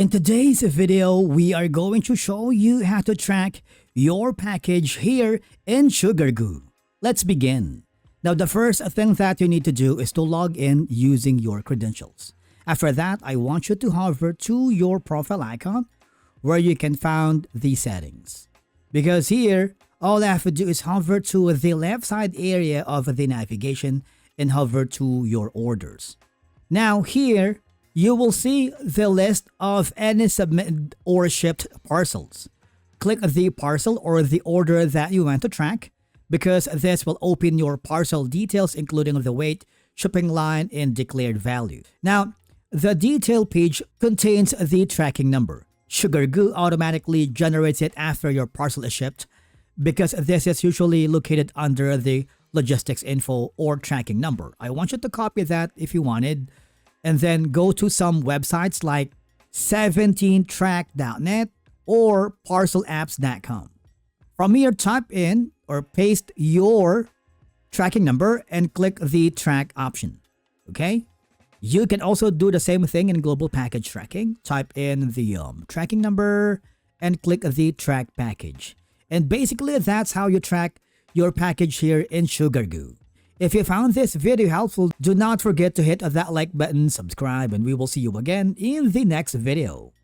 In today's video, we are going to show you how to track your package here in Sugargoo. Let's begin. Now, the first thing that you need to do is to log in using your credentials. After that, I want you to hover to your profile icon where you can find the settings. Because here, all I have to do is hover to the left side area of the navigation and hover to your orders. Now here, you will see the list of any submitted or shipped parcels. Click the parcel or the order that you want to track because this will open your parcel details including the weight, shipping line, and declared value. Now, the detail page contains the tracking number. Sugargoo automatically generates it after your parcel is shipped because this is usually located under the logistics info or tracking number. I want you to copy that if you wanted, and then go to some websites like 17track.net or parcelapps.com. From here, type in or paste your tracking number and click the track option. Okay? You can also do the same thing in global package tracking. Type in the tracking number and click the track package. And basically, that's how you track your package here in Sugargoo. If you found this video helpful, do not forget to hit that like button, subscribe, and we will see you again in the next video.